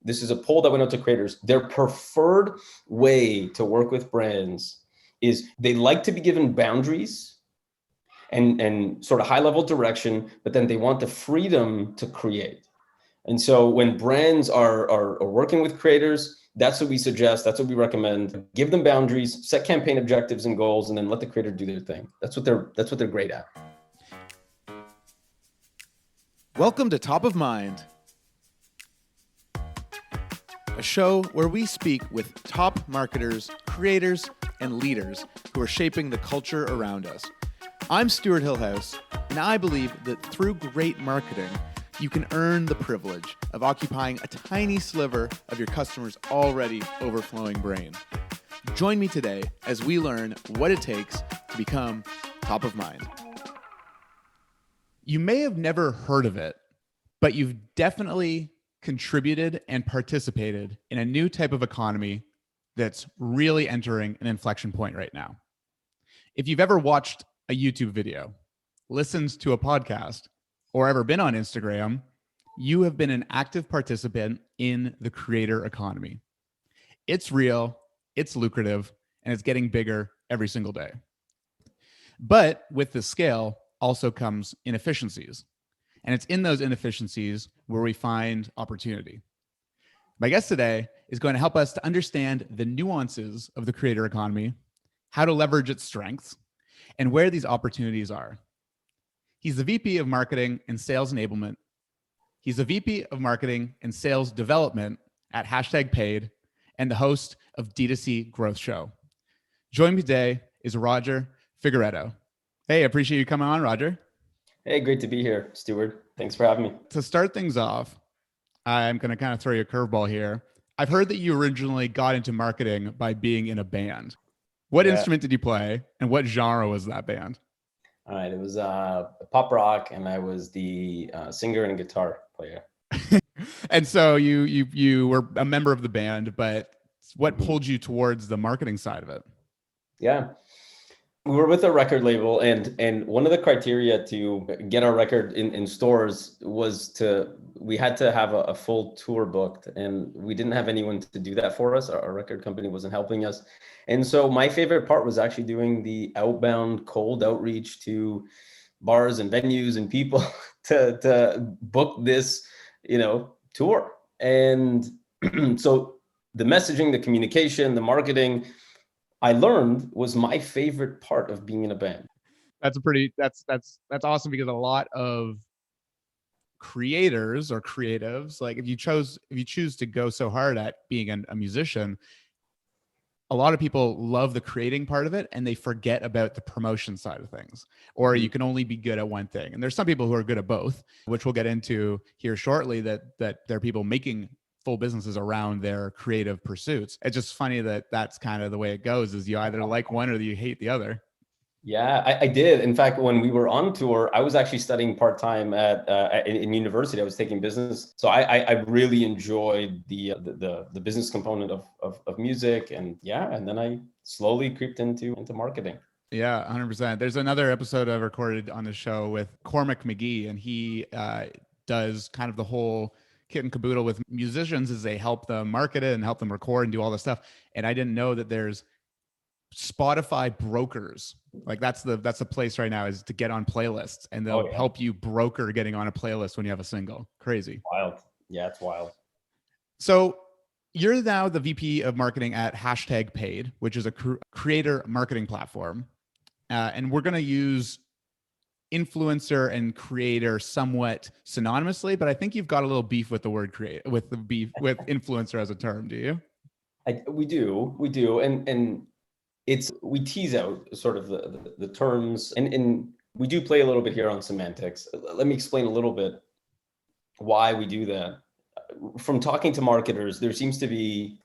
this is a poll that went out to creators. Their preferred way to work with brands is they like to be given boundaries and sort of high level direction, but then they want the freedom to create. And so when brands are working with creators, that's what we suggest. That's what we recommend. Give them boundaries, set campaign objectives and goals, and then let the creator do their thing. That's what they're great at. Welcome to Top of Mind, a show where we speak with top marketers, creators, and leaders who are shaping the culture around us. I'm Stewart Hillhouse, and I believe that through great marketing, you can earn the privilege of occupying a tiny sliver of your customer's already overflowing brain. Join me today as we learn what it takes to become top of mind. You may have never heard of it, but you've definitely contributed and participated in a new type of economy that's really entering an inflection point right now. If you've ever watched a YouTube video, listened to a podcast, or ever been on Instagram, you have been an active participant in the creator economy. It's real, it's lucrative, and it's getting bigger every single day. But with the scale also comes inefficiencies. And it's in those inefficiencies where we find opportunity. My guest today is going to help us to understand the nuances of the creator economy, how to leverage its strengths, and where these opportunities are. He's the VP of Marketing and Sales Enablement. He's the VP of Marketing and Sales Development at #Paid and the host of D2C Growth Show. Joining me today is Roger Figueiredo. Hey, appreciate you coming on, Roger. Hey, great to be here, Stewart. Thanks for having me. To start things off, I'm going to kind of throw you a curveball here. I've heard that you originally got into marketing by being in a band. What instrument did you play, and what genre was that band? All right, it was pop rock, and I was the singer and guitar player. And so you were a member of the band, but what pulled you towards the marketing side of it? Yeah. We were with a record label, and one of the criteria to get our record in stores was we had to have a full tour booked, and we didn't have anyone to do that for us. Our record company wasn't helping us. And so my favorite part was actually doing the outbound cold outreach to bars and venues and people to book this, tour. And so the messaging, the communication, the marketing, I learned was my favorite part of being in a band. That's awesome, because a lot of creators or creatives, like if you choose to go so hard at being a musician, a lot of people love the creating part of it and they forget about the promotion side of things, or you can only be good at one thing. And there's some people who are good at both, which we'll get into here shortly, that there are people making full businesses around their creative pursuits. It's just funny that that's kind of the way it goes, is you either like one or you hate the other. Yeah, I did. In fact, when we were on tour, I was actually studying part-time in university. I was taking business. So I really enjoyed the business component of music. And then I slowly creeped into marketing. Yeah, 100%. There's another episode I recorded on the show with Cormac McGee, and he does kind of the whole kit and caboodle with musicians as they help them market it and help them record and do all this stuff. And I didn't know that there's Spotify brokers. Like that's the place right now, is to get on playlists, and they'll help you broker getting on a playlist when you have a single. Crazy. Wild. Yeah, it's wild. So you're now the VP of marketing at #Paid, which is a creator marketing platform. And we're going to use influencer and creator somewhat synonymously, but I think you've got a little beef with the word with influencer as a term. Do you? We do. And we tease out sort of the terms, and we do play a little bit here on semantics. Let me explain a little bit why we do that. From talking to marketers, there seems to be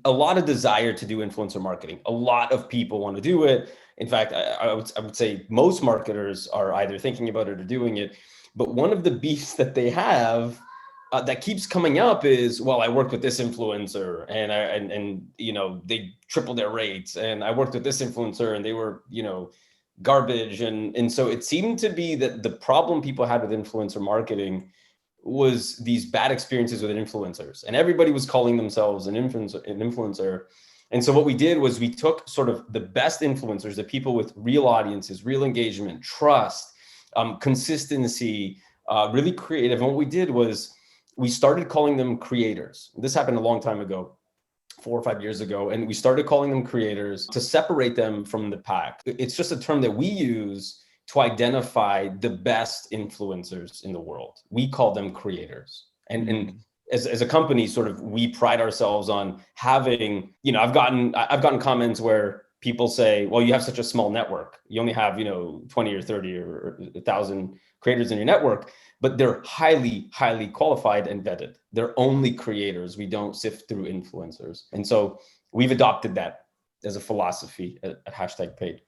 a lot of desire to do influencer marketing. A lot of people want to do it. In fact, I would say most marketers are either thinking about it or doing it. But one of the beefs that they have that keeps coming up is, well, I worked with this influencer and they tripled their rates, and I worked with this influencer and they were, garbage. And so it seemed to be that the problem people had with influencer marketing was these bad experiences with influencers, and everybody was calling themselves an influencer. And so what we did was we took sort of the best influencers, the people with real audiences, real engagement, trust, consistency, really creative. And what we did was we started calling them creators. This happened a long time ago, 4 or 5 years ago. And we started calling them creators to separate them from the pack. It's just a term that we use to identify the best influencers in the world. We call them creators. And as a company, sort of, we pride ourselves on having, I've gotten comments where people say, well, you have such a small network. You only have, 20 or 30 or 1,000 creators in your network, but they're highly, highly qualified and vetted. They're only creators. We don't sift through influencers. And so we've adopted that as a philosophy at #paid.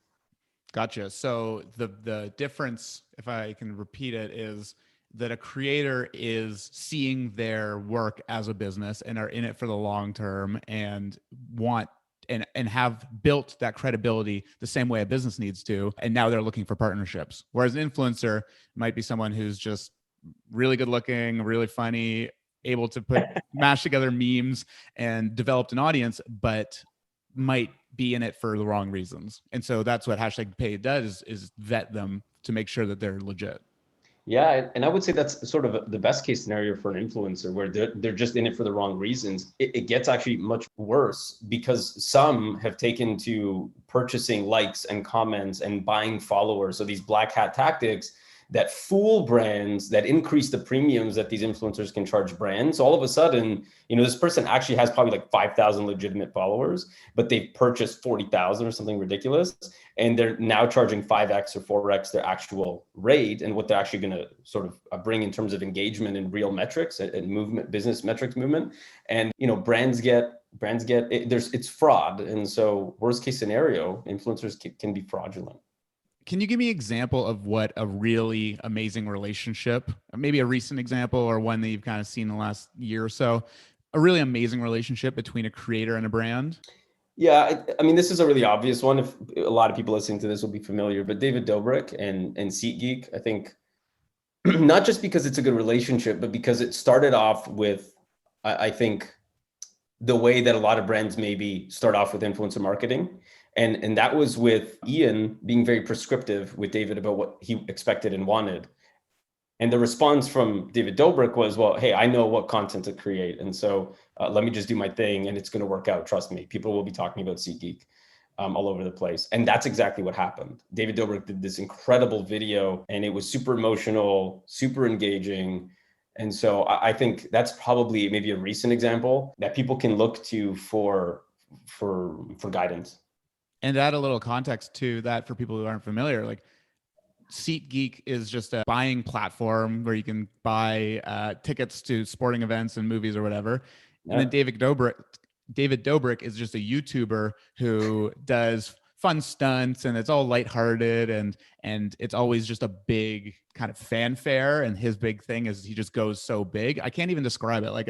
Gotcha. So the difference, if I can repeat it, is that a creator is seeing their work as a business and are in it for the long term and want and have built that credibility the same way a business needs to. And now they're looking for partnerships. Whereas an influencer might be someone who's just really good looking, really funny, able to mash together memes and developed an audience, but might be in it for the wrong reasons. And so that's what #paid does, is vet them to make sure that they're legit. Yeah, and I would say that's sort of the best case scenario for an influencer, where they're just in it for the wrong reasons. It gets actually much worse, because some have taken to purchasing likes and comments and buying followers. So these black hat tactics that fool brands, that increase the premiums that these influencers can charge brands. So all of a sudden, this person actually has probably like 5,000 legitimate followers, but they've purchased 40,000 or something ridiculous. And they're now charging 5x or 4x their actual rate, and what they're actually going to sort of bring in terms of engagement and real metrics and movement, business metrics movement. And, brands get it's fraud. And so worst case scenario, influencers can be fraudulent. Can you give me an example of what a really amazing relationship, maybe a recent example or one that you've kind of seen in the last year or so, a really amazing relationship between a creator and a brand? Yeah, I mean, this is a really obvious one. If a lot of people listening to this will be familiar, but David Dobrik and SeatGeek, I think, not just because it's a good relationship, but because it started off with, I think, the way that a lot of brands maybe start off with influencer marketing. And that was with Ian being very prescriptive with David about what he expected and wanted. And the response from David Dobrik was, well, hey, I know what content to create. And so let me just do my thing and it's going to work out. Trust me, people will be talking about SeatGeek all over the place. And that's exactly what happened. David Dobrik did this incredible video, and it was super emotional, super engaging. And so I think that's probably maybe a recent example that people can look to for guidance. And to add a little context to that for people who aren't familiar, like SeatGeek is just a buying platform where you can buy tickets to sporting events and movies or whatever. Yeah. And then David Dobrik is just a YouTuber who does fun stunts, and it's all lighthearted, and it's always just a big kind of fanfare. And his big thing is he just goes so big. I can't even describe it. Like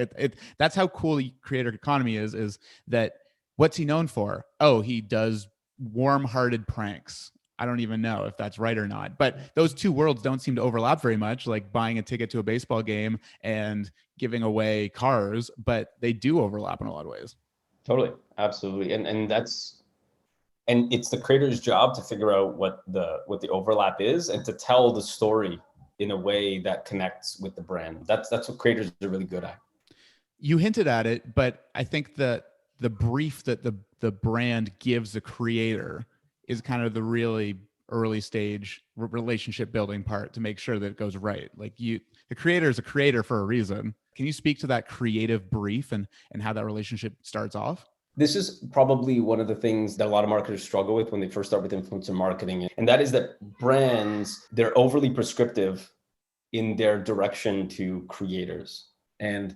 that's how cool the creator economy is that what's he known for? Oh, he does warm-hearted pranks. I don't even know if that's right or not, but those two worlds don't seem to overlap very much, like buying a ticket to a baseball game and giving away cars, but they do overlap in a lot of ways. Totally. Absolutely. And it's the creator's job to figure out what the overlap is and to tell the story in a way that connects with the brand. That's what creators are really good at. You hinted at it, but I think that the brief that the brand gives the creator is kind of the really early stage relationship building part to make sure that it goes right. Like the creator is a creator for a reason. Can you speak to that creative brief and how that relationship starts off? This is probably one of the things that a lot of marketers struggle with when they first start with influencer marketing. And that is that brands, they're overly prescriptive in their direction to creators. And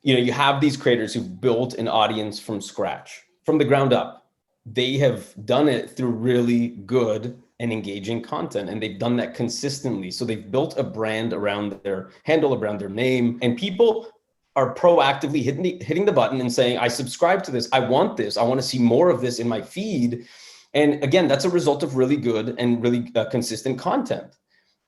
you have these creators who've built an audience from scratch, from the ground up. They have done it through really good and engaging content, and they've done that consistently. So they've built a brand around their handle, around their name, and people are proactively hitting the button and saying, I subscribe to this. I want this. I want to see more of this in my feed. And again, that's a result of really good and really consistent content.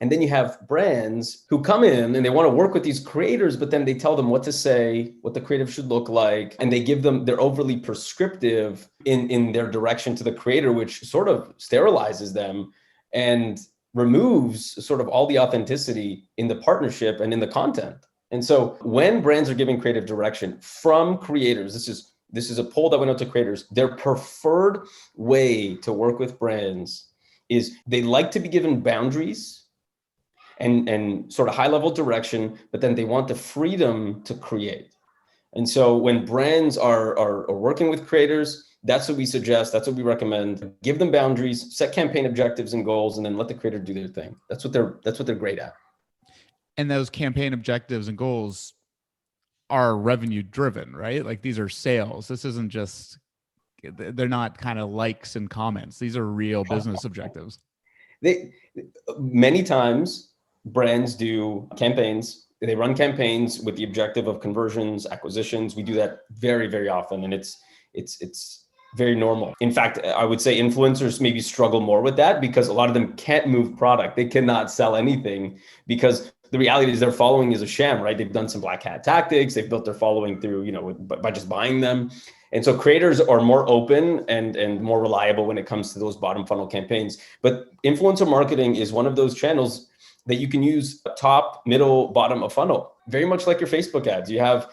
And then you have brands who come in and they want to work with these creators, but then they tell them what to say, what the creative should look like. And they give them, they're overly prescriptive in their direction to the creator, which sort of sterilizes them and removes sort of all the authenticity in the partnership and in the content. And so when brands are giving creative direction from creators, this is a poll that went out to creators, their preferred way to work with brands is they like to be given boundaries and sort of high level direction, but then they want the freedom to create. And so when brands are working with creators, that's what we suggest. That's what we recommend. Give them boundaries, set campaign objectives and goals, and then let the creator do their thing. That's what they're great at. And those campaign objectives and goals are revenue driven, right? Like these are sales. This isn't just, they're not kind of likes and comments. These are real business objectives. Many times brands do campaigns. They run campaigns with the objective of conversions, acquisitions. We do that very, very often. And it's very normal. In fact, I would say influencers maybe struggle more with that because a lot of them can't move product. They cannot sell anything because the reality is their following is a sham, right? They've done some black hat tactics. They've built their following through, by just buying them. And so creators are more open and more reliable when it comes to those bottom funnel campaigns. But influencer marketing is one of those channels that you can use top, middle, bottom of funnel, very much like your Facebook ads. You have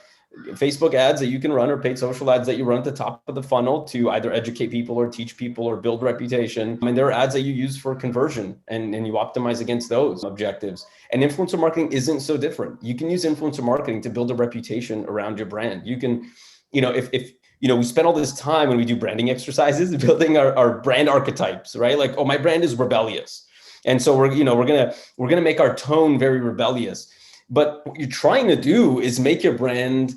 Facebook ads that you can run or paid social ads that you run at the top of the funnel to either educate people or teach people or build reputation. And there are ads that you use for conversion and you optimize against those objectives. And influencer marketing isn't so different. You can use influencer marketing to build a reputation around your brand. You can, if we spend all this time when we do branding exercises building our brand archetypes, right? Like, oh, my brand is rebellious. And so we're gonna make our tone very rebellious. But what you're trying to do is make your brand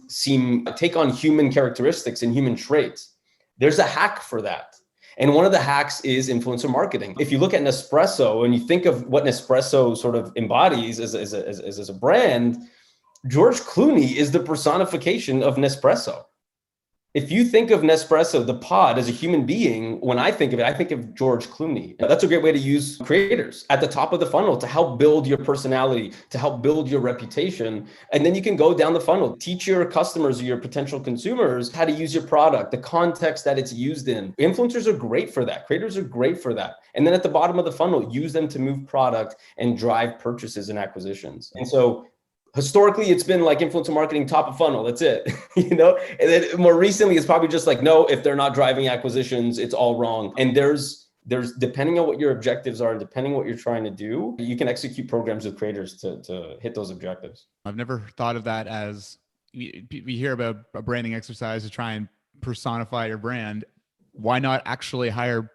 take on human characteristics and human traits. There's a hack for that. And one of the hacks is influencer marketing. If you look at Nespresso and you think of what Nespresso sort of embodies as a brand, George Clooney is the personification of Nespresso. If you think of Nespresso, the pod, as a human being, when I think of it, I think of George Clooney. That's a great way to use creators at the top of the funnel to help build your personality, to help build your reputation. And then you can go down the funnel, teach your customers or your potential consumers how to use your product, the context that it's used in. Influencers are great for that. Creators are great for that. And then at the bottom of the funnel, use them to move product and drive purchases and acquisitions. And so historically, it's been like influencer marketing, top of funnel. That's it, And then more recently, it's probably just like, no, if they're not driving acquisitions, it's all wrong. And there's depending on what your objectives are, and depending on what you're trying to do, you can execute programs with creators to hit those objectives. I've never thought of that as we hear about a branding exercise to try and personify your brand. Why not actually hire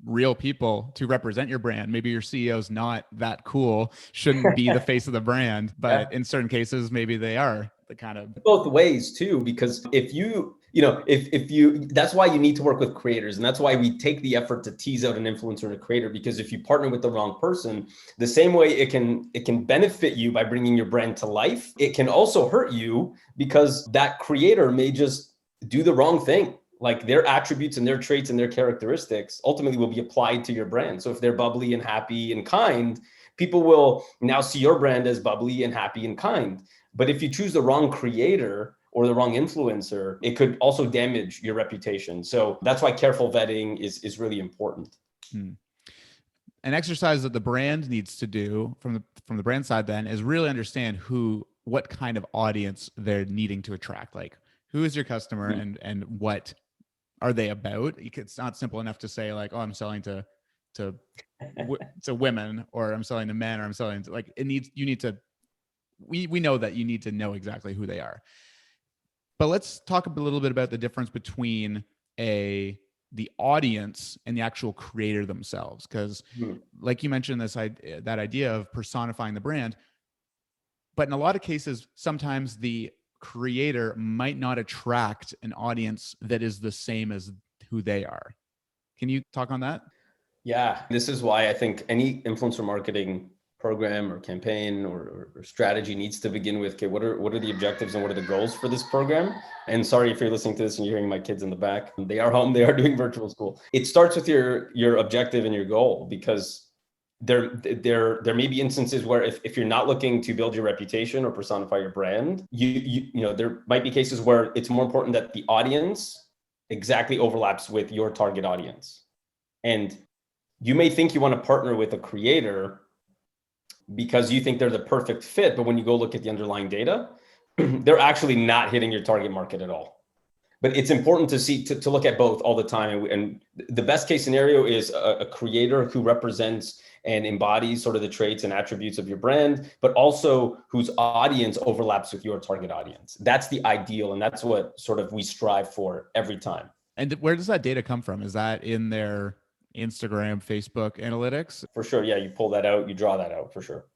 real people to represent your brand? Maybe your CEO's not that cool, shouldn't be the face of the brand, but in certain cases, maybe they are the kind of both ways too, because if you that's why you need to work with creators. And that's why we take the effort to tease out an influencer and a creator, because if you partner with the wrong person, the same way it can benefit you by bringing your brand to life, it can also hurt you because that creator may just do the wrong thing. Like their attributes and their traits and their characteristics ultimately will be applied to your brand. So if they're bubbly and happy and kind, people will now see your brand as bubbly and happy and kind. But if you choose the wrong creator or the wrong influencer, it could also damage your reputation. So that's why careful vetting is really important. An exercise that the brand needs to do from the brand side then is really understand what kind of audience they're needing to attract. Like, who is your customer and what are they about? It's not simple enough to say like, oh, I'm selling to women, or I'm selling to men, or I'm selling to, like, we know that you need to know exactly who they are. But let's talk a little bit about the difference between the audience and the actual creator themselves. Because like you mentioned, that idea of personifying the brand, but in a lot of cases, sometimes the creator might not attract an audience that is the same as who they are. Can you talk on that? Yeah, this is why I think any influencer marketing program or campaign or strategy needs to begin with, okay, what are the objectives and what are the goals for this program? And sorry if you're listening to this and you're hearing my kids in the back. They are home, they are doing virtual school. It starts with your objective and your goal, because there may be instances where if you're not looking to build your reputation or personify your brand, there might be cases where it's more important that the audience exactly overlaps with your target audience. And you may think you want to partner with a creator because you think they're the perfect fit, but when you go look at the underlying data, they're actually not hitting your target market at all. But it's important to look at both all the time. And the best case scenario is a creator who represents and embodies sort of the traits and attributes of your brand, but also whose audience overlaps with your target audience. That's the ideal. And that's what sort of we strive for every time. And where does that data come from? Is that in their Instagram, Facebook analytics? For sure. Yeah. You pull that out, you draw that out for sure.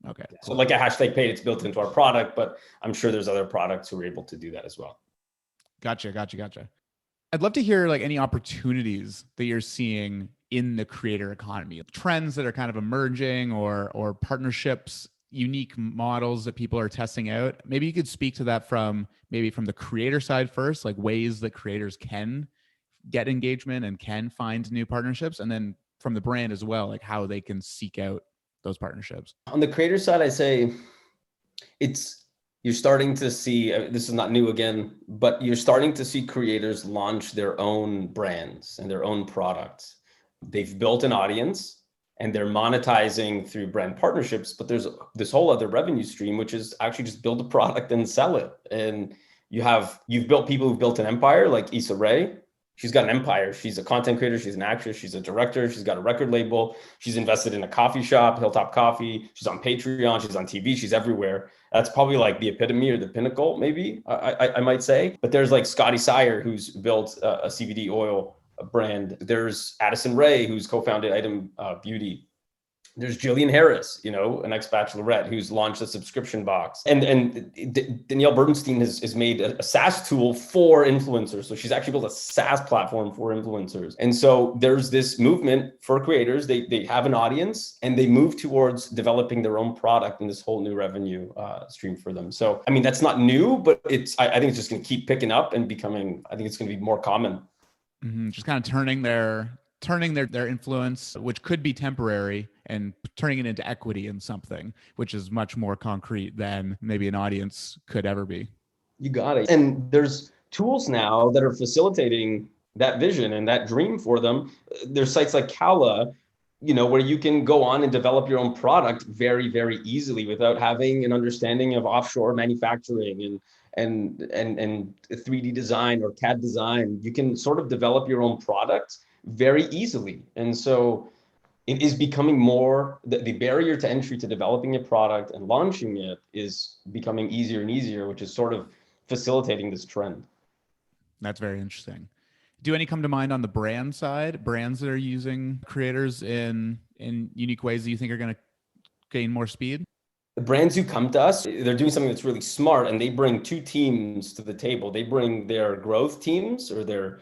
Okay. So like a hashtag paid, it's built into our product, but I'm sure there's other products who are able to do that as well. Gotcha. I'd love to hear like any opportunities that you're seeing in the creator economy, trends that are kind of emerging or partnerships, unique models that people are testing out. Maybe you could speak to that from the creator side first, like ways that creators can get engagement and can find new partnerships, and then from the brand as well, like how they can seek out those partnerships. On the creator side, I say you're starting to see, this is not new again, but you're starting to see creators launch their own brands and their own products. They've built an audience and they're monetizing through brand partnerships, but there's this whole other revenue stream, which is actually just build a product and sell it. And you've built people who've built an empire like Issa Rae. She's got an empire. She's a content creator. She's an actress. She's a director. She's got a record label. She's invested in a coffee shop, Hilltop Coffee. She's on Patreon. She's on TV. She's everywhere. That's probably like the epitome or the pinnacle, maybe I might say. But there's like Scotty Sire, who's built a CBD oil brand. There's Addison Rae, who's co-founded Item Beauty. There's Jillian Harris, an ex-bachelorette who's launched a subscription box. And Danielle Bernstein has made a SaaS tool for influencers. So she's actually built a SaaS platform for influencers. And so there's this movement for creators. They have an audience and they move towards developing their own product in this whole new revenue stream for them. So, I mean, that's not new, but I think it's just going to keep picking up and becoming, I think it's going to be more common. Mm-hmm. Just kind of turning their influence, which could be temporary, and turning it into equity in something, which is much more concrete than maybe an audience could ever be. You got it. And there's tools now that are facilitating that vision and that dream for them. There's sites like Kala, where you can go on and develop your own product very, very easily without having an understanding of offshore manufacturing and 3D design or CAD design. You can sort of develop your own product very easily. And so it is becoming more, the barrier to entry to developing a product and launching it is becoming easier and easier, which is sort of facilitating this trend. That's very interesting. Do any come to mind on the brand side, brands that are using creators in unique ways that you think are going to gain more speed? The brands who come to us, they're doing something that's really smart, and they bring two teams to the table. They bring their growth teams or their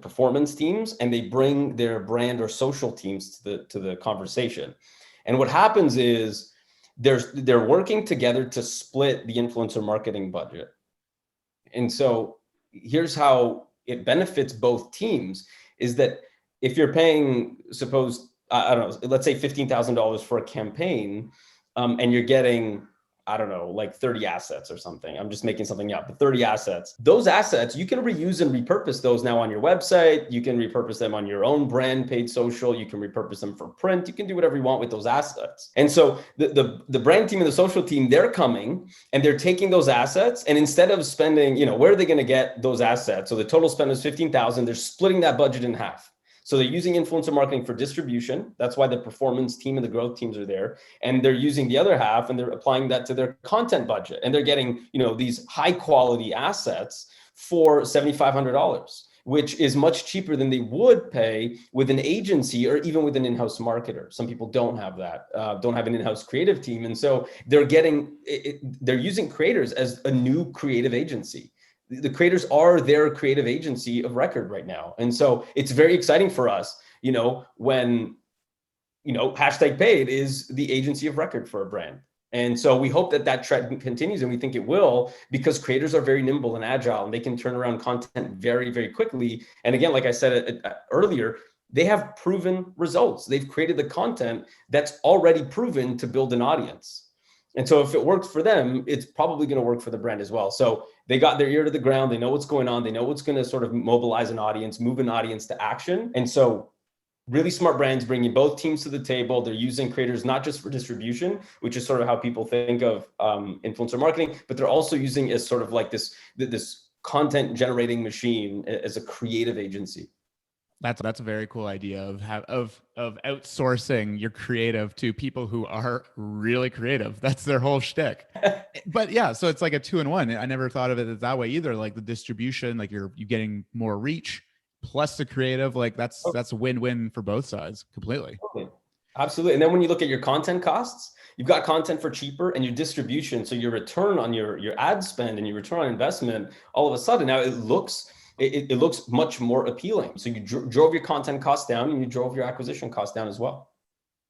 performance teams, and they bring their brand or social teams to the conversation. And what happens is they're working together to split the influencer marketing budget. And so here's how it benefits both teams is that if you're paying, suppose, I don't know, let's say $15,000 for a campaign, and you're getting, I don't know, like 30 assets or something. I'm just making something up, but 30 assets. Those assets, you can reuse and repurpose those now on your website. You can repurpose them on your own brand, paid social. You can repurpose them for print. You can do whatever you want with those assets. And so the brand team and the social team, they're coming and they're taking those assets. And instead of spending, where are they going to get those assets? So the total spend is 15,000. They're splitting that budget in half. So they're using influencer marketing for distribution. That's why the performance team and the growth teams are there. And they're using the other half and they're applying that to their content budget. And they're getting, these high quality assets for $7,500, which is much cheaper than they would pay with an agency or even with an in-house marketer. Some people don't have that, don't have an in-house creative team. And so they're using creators as a new creative agency. The creators are their creative agency of record right now. And so it's very exciting for us, when, hashtag paid is the agency of record for a brand. And so we hope that trend continues, and we think it will, because creators are very nimble and agile and they can turn around content very, very quickly. And again, like I said earlier, they have proven results. They've created the content that's already proven to build an audience. And so if it works for them, it's probably going to work for the brand as well. So they got their ear to the ground. They know what's going on. They know what's going to sort of mobilize an audience, move an audience to action. And so really smart brands bringing both teams to the table. They're using creators not just for distribution, which is sort of how people think of influencer marketing, but they're also using as sort of like this content generating machine as a creative agency. That's a very cool idea of outsourcing your creative to people who are really creative. That's their whole shtick. But yeah, so it's like a 2-in-1. I never thought of it that way either. Like the distribution, like you're getting more reach plus the creative, like that's a win-win for both sides completely. Absolutely. And then when you look at your content costs, you've got content for cheaper and your distribution. So your return on your ad spend and your return on investment, all of a sudden now it looks much more appealing. So you drove your content costs down and you drove your acquisition costs down as well.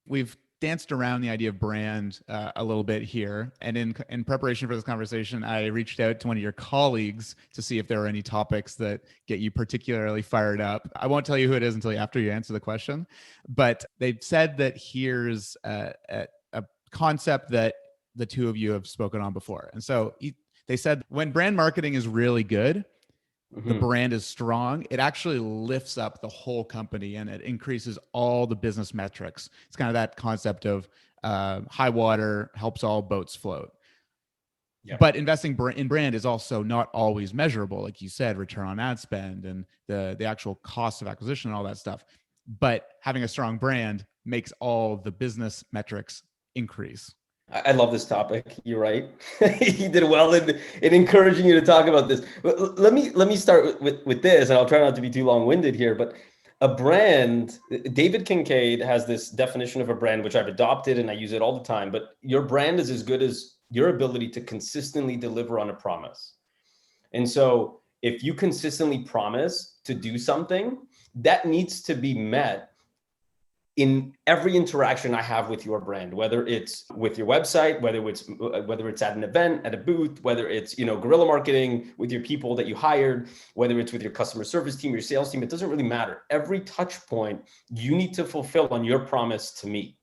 We've danced around the idea of brand a little bit here. And in preparation for this conversation, I reached out to one of your colleagues to see if there were any topics that get you particularly fired up. I won't tell you who it is until after you answer the question. But they said that here's a concept that the two of you have spoken on before. And so they said when brand marketing is really good, the brand is strong, it actually lifts up the whole company and it increases all the business metrics. It's kind of that concept of high water helps all boats float. Yep. But investing in brand is also not always measurable. Like you said, return on ad spend and the actual cost of acquisition and all that stuff. But having a strong brand makes all the business metrics increase. I love this topic. You're right. You did well in encouraging you to talk about this. But let me start with this, and I'll try not to be too long-winded here. But a brand, David Kincaid has this definition of a brand, which I've adopted and I use it all the time. But your brand is as good as your ability to consistently deliver on a promise. And so if you consistently promise to do something, that needs to be met in every interaction I have with your brand, whether it's with your website, whether it's at an event, at a booth, whether it's, guerrilla marketing with your people that you hired, whether it's with your customer service team, your sales team, it doesn't really matter. Every touch point you need to fulfill on your promise to me.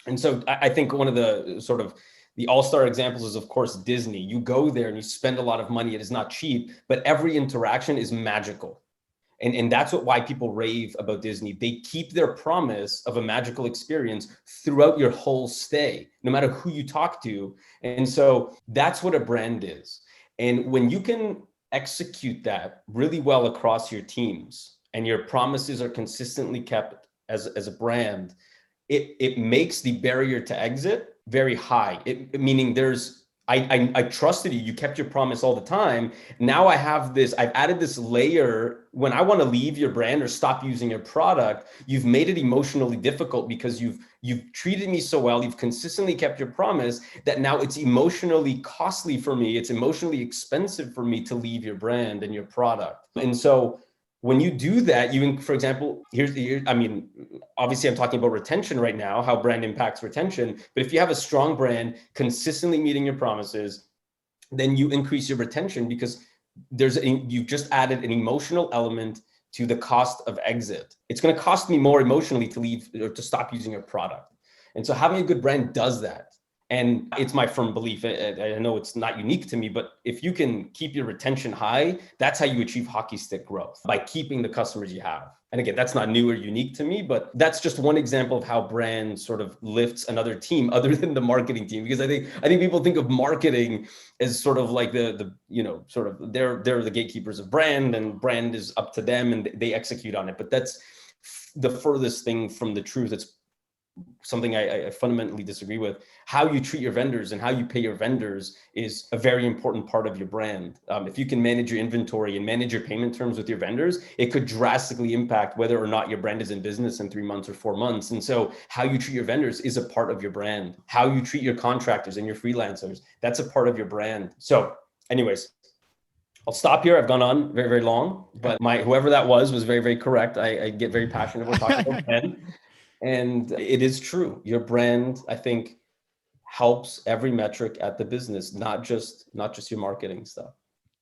And so I think one of the sort of the all-star examples is, of course, Disney. You go there and you spend a lot of money. It is not cheap, but every interaction is magical. And that's why people rave about Disney. They keep their promise of a magical experience throughout your whole stay, no matter who you talk to. And so that's what a brand is. And when you can execute that really well across your teams and your promises are consistently kept as a brand, it makes the barrier to exit very high. Meaning I trusted you. You kept your promise all the time. Now I've added this layer. When I want to leave your brand or stop using your product, you've made it emotionally difficult because you've treated me so well. You've consistently kept your promise that now it's emotionally costly for me. It's emotionally expensive for me to leave your brand and your product. And so when you do that, for example, obviously I'm talking about retention right now, how brand impacts retention. But if you have a strong brand consistently meeting your promises, then you increase your retention because you've just added an emotional element to the cost of exit. It's going to cost me more emotionally to leave or to stop using your product. And so having a good brand does that. And it's my firm belief. I know it's not unique to me, but if you can keep your retention high, that's how you achieve hockey stick growth, by keeping the customers you have. And again, that's not new or unique to me, but that's just one example of how brand sort of lifts another team other than the marketing team. Because I think people think of marketing as sort of like they're the gatekeepers of brand, and brand is up to them and they execute on it. But that's the furthest thing from the truth. It's something I fundamentally disagree with. How you treat your vendors and how you pay your vendors is a very important part of your brand. If you can manage your inventory and manage your payment terms with your vendors, it could drastically impact whether or not your brand is in business in 3 months or 4 months. And so how you treat your vendors is a part of your brand. How you treat your contractors and your freelancers, that's a part of your brand. So anyways, I'll stop here. I've gone on very, very long, but whoever that was very, very correct. I get very passionate when talking about brand. And it is true. Your brand, I think, helps every metric at the business, not just your marketing stuff.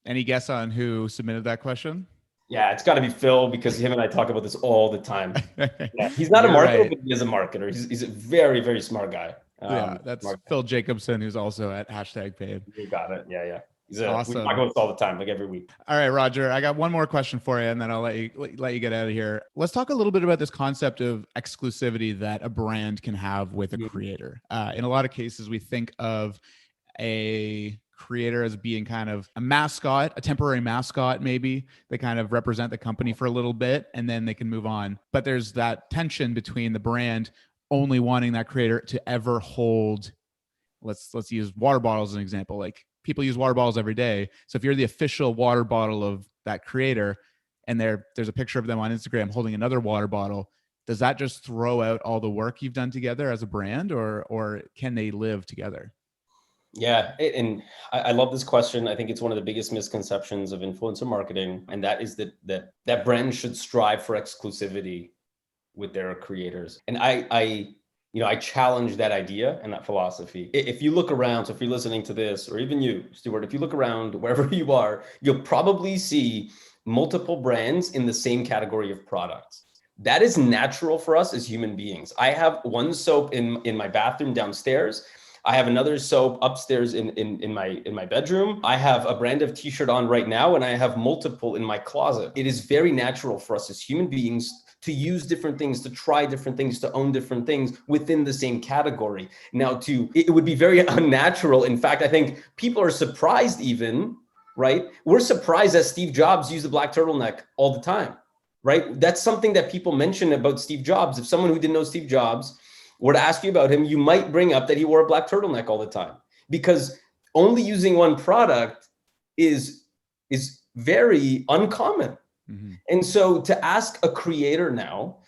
Any guess on who submitted that question? Yeah, it's got to be Phil because him and I talk about this all the time. Yeah, he's not a You're marketer, right. but he is a marketer. He's a very, very smart guy. Yeah, that's Smart guy. Phil Jacobson, who's also at #paid. You got it. Yeah, yeah. We talk Awesome. about this all the time, like every week. All right, Roger, I got one more question for you, and then I'll let you get out of here. Let's talk a little bit about this concept of exclusivity that a brand can have with a creator. In a lot of cases, we think of a creator as being kind of a mascot, a temporary mascot, maybe. They kind of represent the company for a little bit, and then they can move on. But there's that tension between the brand only wanting that creator to ever hold. Let's use water bottles as an example. Like, people use water bottles every day. So if you're the official water bottle of that creator and there's a picture of them on Instagram holding another water bottle, does that just throw out all the work you've done together as a brand, or can they live together? Yeah, and I love this question. I think it's one of the biggest misconceptions of influencer marketing, and that is that brands should strive for exclusivity with their creators. And I challenge that idea and that philosophy. If you look around, so if you're listening to this, or even you, Stewart, if you look around wherever you are, you'll probably see multiple brands in the same category of products. That is natural for us as human beings. I have one soap in my bathroom downstairs. I have another soap upstairs in my bedroom. I have a brand of t-shirt on right now, and I have multiple in my closet. It is very natural for us as human beings to use different things, to try different things, to own different things within the same category. Now, it would be very unnatural. In fact, I think people are surprised even, right? We're surprised that Steve Jobs used a black turtleneck all the time, right? That's something that people mention about Steve Jobs. If someone who didn't know Steve Jobs were to ask you about him, you might bring up that he wore a black turtleneck all the time, because only using one product is very uncommon. Mm-hmm. And so to ask a creator now,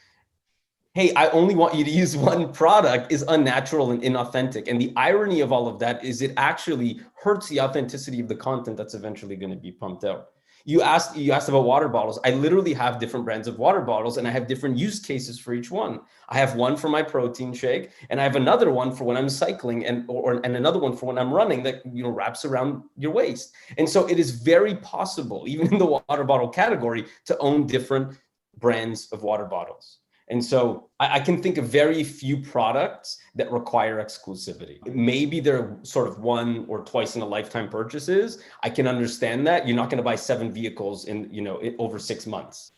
hey, I only want you to use one product, is unnatural and inauthentic. And the irony of all of that is it actually hurts the authenticity of the content that's eventually going to be pumped out. You asked about water bottles. I literally have different brands of water bottles, and I have different use cases for each one. I have one for my protein shake, and I have another one for when I'm cycling, and another one for when I'm running that wraps around your waist. And so it is very possible, even in the water bottle category, to own different brands of water bottles. And so I can think of very few products that require exclusivity. Maybe they're sort of one or twice in a lifetime purchases. I can understand that. You're not going to buy 7 vehicles in over 6 months,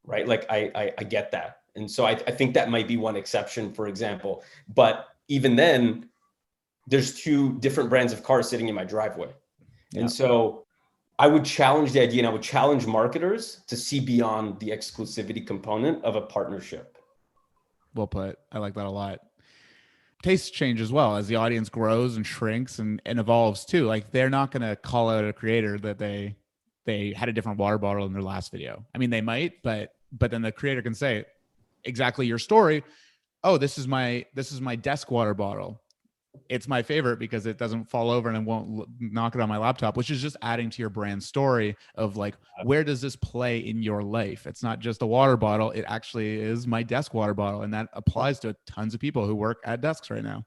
right? Like I get that. And so I think that might be one exception, for example. But even then, there's 2 different brands of cars sitting in my driveway. Yeah. And so I would challenge the idea, and I would challenge marketers to see beyond the exclusivity component of a partnership. Well put. I like that a lot. Tastes change as well as the audience grows and shrinks and evolves too. Like, they're not going to call out a creator that they had a different water bottle in their last video. I mean, they might, but then the creator can say exactly your story. Oh, this is my desk water bottle. It's my favorite because it doesn't fall over and it won't knock it on my laptop, which is just adding to your brand story of like, where does this play in your life? It's not just a water bottle. It actually is my desk water bottle. And that applies to tons of people who work at desks right now.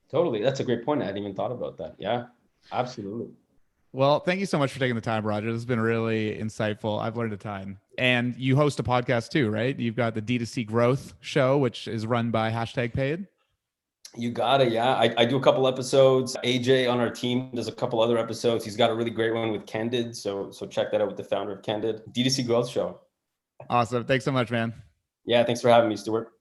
Totally. That's a great point. I hadn't even thought about that. Yeah, absolutely. Well, thank you so much for taking the time, Roger. This has been really insightful. I've learned a ton. And you host a podcast too, right? You've got the D2C Growth Show, which is run by #paid. You got it. Yeah. I do a couple episodes. AJ on our team does a couple other episodes. He's got a really great one with Candid. So check that out with the founder of Candid. D2C Growth Show. Awesome. Thanks so much, man. Yeah. Thanks for having me, Stewart.